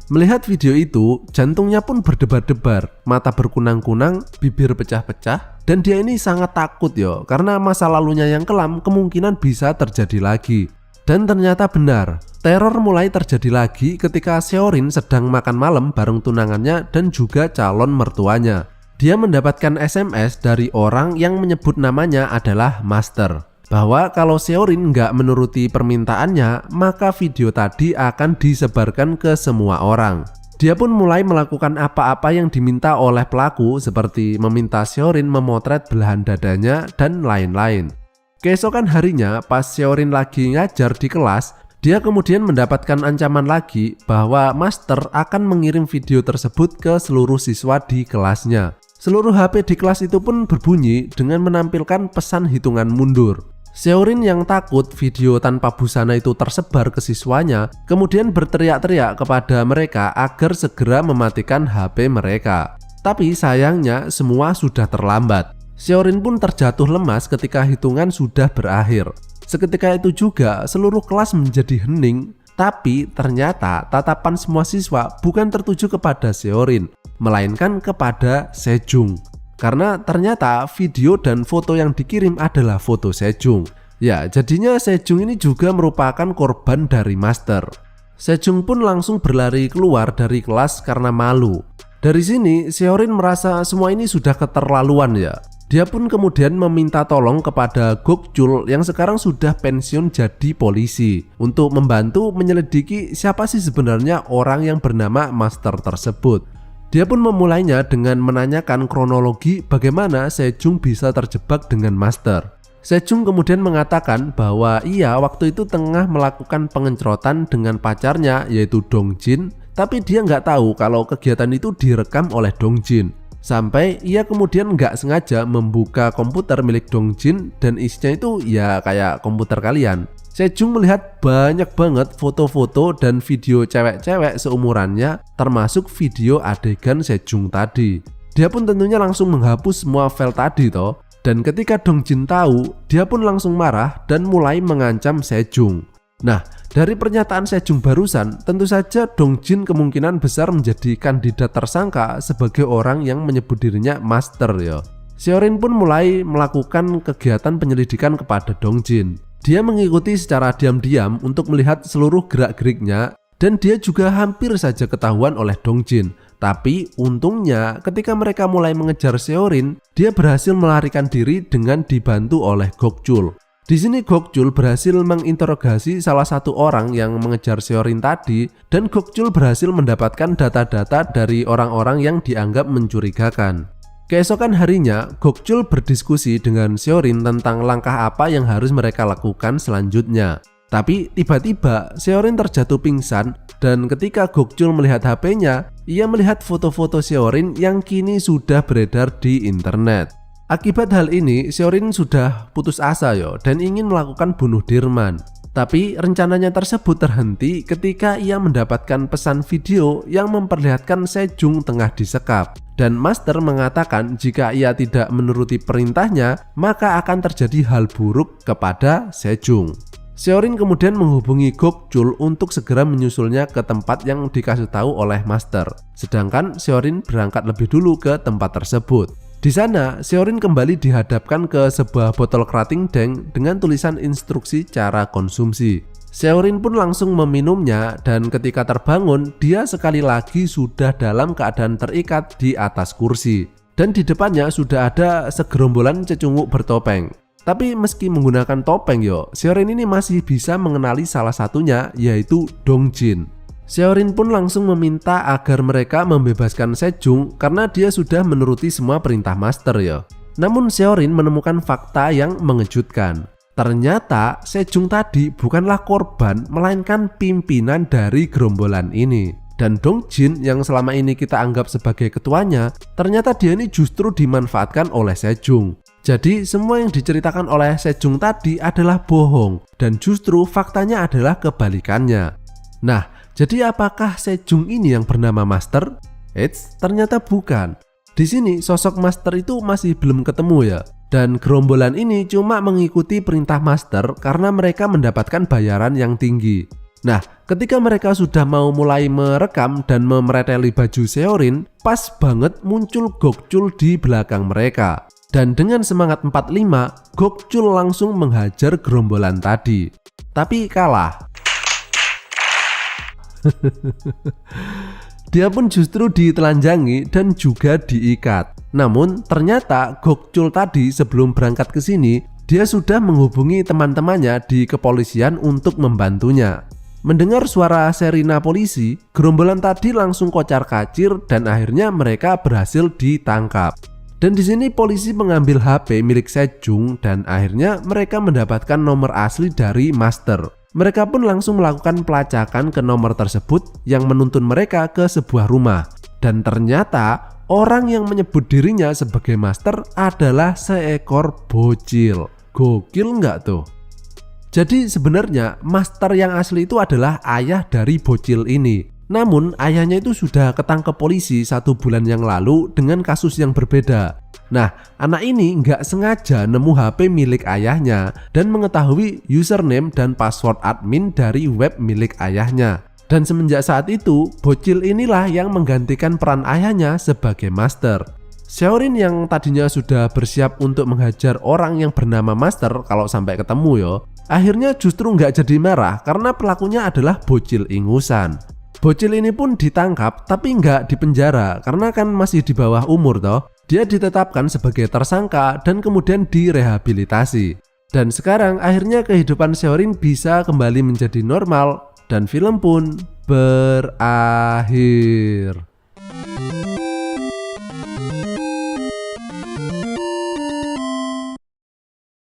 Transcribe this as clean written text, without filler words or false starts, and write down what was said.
Melihat video itu, jantungnya pun berdebar-debar, mata berkunang-kunang, bibir pecah-pecah, dan dia ini sangat takut yo, karena masa lalunya yang kelam kemungkinan bisa terjadi lagi. Dan ternyata benar, teror mulai terjadi lagi ketika Seorin sedang makan malam bareng tunangannya dan juga calon mertuanya. Dia mendapatkan SMS dari orang yang menyebut namanya adalah Master, bahwa kalau Seorin nggak menuruti permintaannya, maka video tadi akan disebarkan ke semua orang. Dia pun mulai melakukan apa-apa yang diminta oleh pelaku, seperti meminta Seorin memotret belahan dadanya dan lain-lain. Keesokan harinya, pas Seorin lagi ngajar di kelas, dia kemudian mendapatkan ancaman lagi bahwa Master akan mengirim video tersebut ke seluruh siswa di kelasnya. Seluruh HP di kelas itu pun berbunyi dengan menampilkan pesan hitungan mundur. Seorin yang takut video tanpa busana itu tersebar ke siswanya, kemudian berteriak-teriak kepada mereka agar segera mematikan HP mereka. Tapi sayangnya semua sudah terlambat. Seorin pun terjatuh lemas ketika hitungan sudah berakhir. Seketika itu juga seluruh kelas menjadi hening, tapi ternyata tatapan semua siswa bukan tertuju kepada Seorin, melainkan kepada Sejong. Karena ternyata video dan foto yang dikirim adalah foto Sejong. Ya, jadinya Sejong ini juga merupakan korban dari Master. Sejong pun langsung berlari keluar dari kelas karena malu. Dari sini, Seorin merasa semua ini sudah keterlaluan ya. Dia pun kemudian meminta tolong kepada Gokjul yang sekarang sudah pensiun jadi polisi untuk membantu menyelidiki siapa sih sebenarnya orang yang bernama Master tersebut. Dia pun memulainya dengan menanyakan kronologi bagaimana Sejong bisa terjebak dengan Master. Sejong kemudian mengatakan bahwa ia waktu itu tengah melakukan pengencrotan dengan pacarnya yaitu Dongjin, tapi dia nggak tahu kalau kegiatan itu direkam oleh Dongjin. Sampai ia kemudian nggak sengaja membuka komputer milik Dongjin dan isinya itu ya kayak komputer kalian. Sejong melihat banyak banget foto-foto dan video cewek-cewek seumurannya, termasuk video adegan Sejong tadi. Dia pun tentunya langsung menghapus semua file tadi toh. Dan ketika Dongjin tahu, dia pun langsung marah dan mulai mengancam Sejong. Nah, dari pernyataan Sejong barusan, tentu saja Dongjin kemungkinan besar menjadi kandidat tersangka sebagai orang yang menyebut dirinya Master ya. Seorin pun mulai melakukan kegiatan penyelidikan kepada Dongjin. Dia mengikuti secara diam-diam untuk melihat seluruh gerak-geriknya dan dia juga hampir saja ketahuan oleh Dongjin. Tapi untungnya ketika mereka mulai mengejar Seorin, dia berhasil melarikan diri dengan dibantu oleh Gokjul. Di sini Gokjul berhasil menginterogasi salah satu orang yang mengejar Seorin tadi dan Gokjul berhasil mendapatkan data-data dari orang-orang yang dianggap mencurigakan. Keesokan harinya, Gokjul berdiskusi dengan Seorin tentang langkah apa yang harus mereka lakukan selanjutnya. Tapi tiba-tiba Seorin terjatuh pingsan dan ketika Gokjul melihat HP-nya, ia melihat foto-foto Seorin yang kini sudah beredar di internet. Akibat hal ini, Seorin sudah putus asa yo dan ingin melakukan bunuh Dirman. Tapi rencananya tersebut terhenti ketika ia mendapatkan pesan video yang memperlihatkan Sejong tengah disekap. Dan Master mengatakan jika ia tidak menuruti perintahnya, maka akan terjadi hal buruk kepada Sejong. Seorin kemudian menghubungi Gokjul untuk segera menyusulnya ke tempat yang dikasih tahu oleh Master. Sedangkan Seorin berangkat lebih dulu ke tempat tersebut. Di sana, Seorin kembali dihadapkan ke sebuah botol kerating deng dengan tulisan instruksi cara konsumsi. Seorin pun langsung meminumnya dan ketika terbangun, dia sekali lagi sudah dalam keadaan terikat di atas kursi. Dan di depannya sudah ada segerombolan cecunguk bertopeng. Tapi meski menggunakan topeng yo, Seorin ini masih bisa mengenali salah satunya yaitu Dongjin. Seorin pun langsung meminta agar mereka membebaskan Sejong karena dia sudah menuruti semua perintah Master ya. Namun Seorin menemukan fakta yang mengejutkan. Ternyata Sejong tadi bukanlah korban melainkan pimpinan dari gerombolan ini. Dan Dongjin yang selama ini kita anggap sebagai ketuanya, ternyata dia ini justru dimanfaatkan oleh Sejong. Jadi semua yang diceritakan oleh Sejong tadi adalah bohong dan justru faktanya adalah kebalikannya. Nah, jadi apakah Sejong ini yang bernama Master? Eits, ternyata bukan. Di sini sosok Master itu masih belum ketemu ya. Dan gerombolan ini cuma mengikuti perintah Master karena mereka mendapatkan bayaran yang tinggi. Nah, ketika mereka sudah mau mulai merekam dan memereteli baju Seorin, pas banget muncul Gokchul di belakang mereka. Dan dengan semangat 45, Gokchul langsung menghajar gerombolan tadi. Tapi kalah. Dia pun justru ditelanjangi dan juga diikat. Namun ternyata Gokchul tadi sebelum berangkat ke sini, dia sudah menghubungi teman-temannya di kepolisian untuk membantunya. Mendengar suara sirena polisi, gerombolan tadi langsung kocar-kacir dan akhirnya mereka berhasil ditangkap. Dan di sini polisi mengambil HP milik Sejong dan akhirnya mereka mendapatkan nomor asli dari Master. Mereka pun langsung melakukan pelacakan ke nomor tersebut yang menuntun mereka ke sebuah rumah. Dan ternyata orang yang menyebut dirinya sebagai Master adalah seekor bocil. Gokil nggak tuh? Jadi sebenarnya Master yang asli itu adalah ayah dari bocil ini. Namun ayahnya itu sudah ketangkep polisi 1 bulan yang lalu dengan kasus yang berbeda. Nah, anak ini nggak sengaja nemu HP milik ayahnya dan mengetahui username dan password admin dari web milik ayahnya. Dan semenjak saat itu, bocil inilah yang menggantikan peran ayahnya sebagai Master. Seorin yang tadinya sudah bersiap untuk menghajar orang yang bernama Master kalau sampai ketemu yo, akhirnya justru nggak jadi marah karena pelakunya adalah bocil ingusan. Bocil ini pun ditangkap tapi nggak dipenjara karena kan masih di bawah umur toh. Dia ditetapkan sebagai tersangka dan kemudian direhabilitasi. Dan sekarang akhirnya kehidupan Seorin bisa kembali menjadi normal dan film pun berakhir.